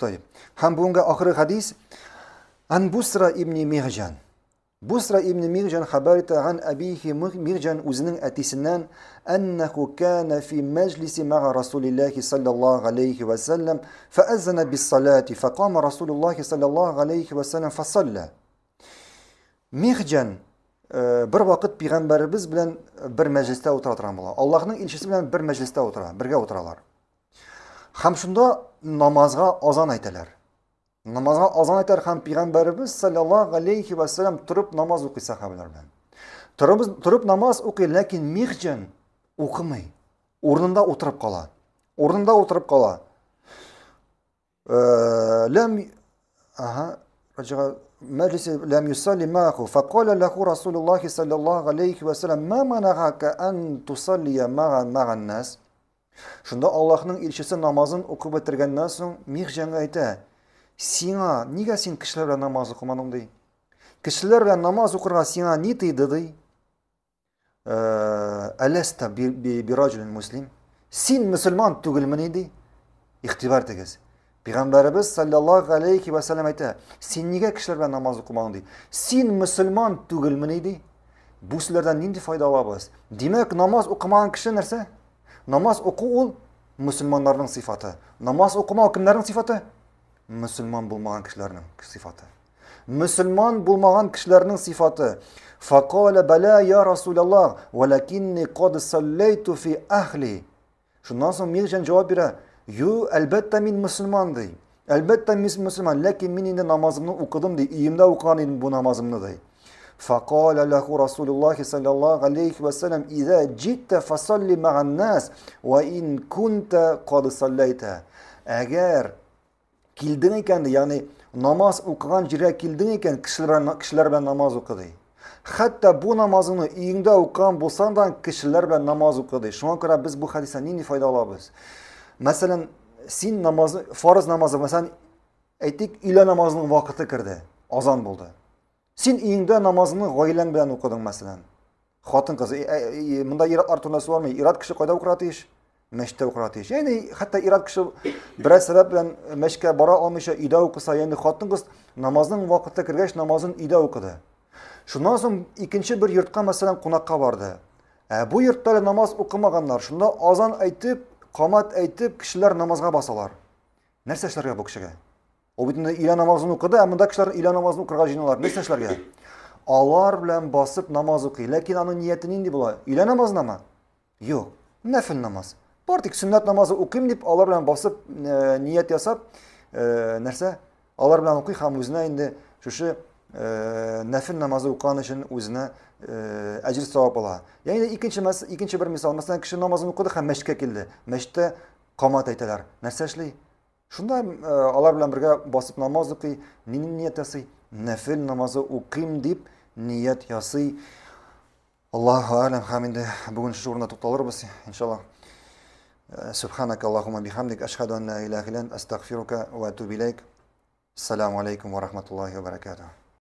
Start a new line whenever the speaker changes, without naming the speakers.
طيب. Hem bunga ahir hadis an Busra ibn Mihjan. Busra ibn Mihjan haber etti an abihi Mihjan uzunun etisinden ennehu kana fi meclisi ma'a Resulullah sallallahu aleyhi ve sellem feezzene bis salati fekama Resulullah sallallahu aleyhi ve sellem fesalla. Mihjan bir vakit Peygamberimiz bilen bir mecliste oturarlar. Allah'ın ilçesi bilen bir mecliste oturarlar, birge oturarlar. Hem şunda namazga azan ayteler. Namazga azan ayter hem Peygamberimiz sallallahu aleyhi ve sellem turup namaz okuyor sahabeler bilen. Turup namaz okuyor lakin Mihjan okumay. Ornunda oturup kala. Ornunda oturup kala. مجلس لم يصلي معه فقال له رسول الله صلى الله عليه وسلم ما منعك أن تصلي مع الناس. Şunda Allah'ın ilçesi namazın okup bitirgenden soň Mihjan ayta: "Sina niga sen kişilerle namaz okumadın?" dey. Kişilerle namaz okurga sina ni tıydı dey. Alesta bir racülün muslim. Sen Müslüman tügülmeni dey. İhtibar tegez. Peygamberimiz sallallahu aleyhi ve sellem ayta: "Sen niga kişilerle namaz okumadın?" dey. Sen Müslüman tügülmeni dey. Bu sizlerden nindi fayda alabız? Demek namaz okumayan kişi nerse? Namaz oku ol Müslümanların sıfatı. Namaz okuma kimlerin sıfatı? Müslüman bulmayan kişilerin sıfatı. Müslüman bulmayan kişilerin sıfatı. Fakale bela ya Resulallah velakinni kad sallaytu fi ahli. Şundan sonra Mihjan cevap verir. Yo elbette min Müslüman dey. Elbette min Müslüman. Lakin min indi namazımı okudum dey. İyimde okuyan idim bu namazımı dey. فقال له رسول الله صلى الله عليه وسلم إذا جئت فصل مع الناس وإن كنت قد صليت. Eğer kildin iken yani namaz okuyan jire kildin iken kişiler ben namaz okudu. Hatta bu namazını iyinde okuyan bolsan da kişiler ben namaz okudu. Şuna göre biz bu hadisten neyini fayda alabiliriz? Mesela sen namazı, farz namazı mesela ettik ile namazının vakti kirdi. Azan buldu. Sen iyinde namazını gaylen bilen okudun mesela. Hatın kızı, bunda irat turnası var mı? İrat kişi kayda okuratı iş, meşte okuratı iş. Yani hatta irat kişi biraz sebeple meşke bara almışa ida okusa, yani hatın kız namazının vakitte kirgeç namazın ida okudu. Şundan sonra ikinci bir yurtka mesela konakka vardı. Bu yurtlarda namaz okumaganlar, şunda azan aytıp, kamat aytıp kişiler namazga basalar. Nerse işlerge bu kişiye? O bütün ilan namazını okudu, ama da kişiler ilan namazını okurga jinolar. Ne seçlerge? Allah bilen basıp namaz okuyor. Lakin onun niyeti neydi bula? İlan namazına mı? Yok. Nefil namaz. Artık sünnet namazı okuyayım deyip Allah bilen basıp niyet yasap nerse Allah bilen okuyor. Hem üzerine indi şu nefil namazı okuyan için üzerine ecir sevap ola. Yani ikinci bir misal. Mesela kişi namazını okudu, hem meşke kildi. Meşte kamat eyteler. Nerse işleyi? Şunda Allah bilen birge basıp namaz okuy, niyet yasıy, nefil namazı okuyayım deyip niyet yasıy. Allahu alem hamide. Bugün şu uğruna tutalırız inşallah. Subhanaka Allahumma bihamdik. Eşhedü en la ilahe illen. Estağfiruka ve etûbü ileyk. Esselamu aleyküm ve rahmetullahi ve berekatuhu.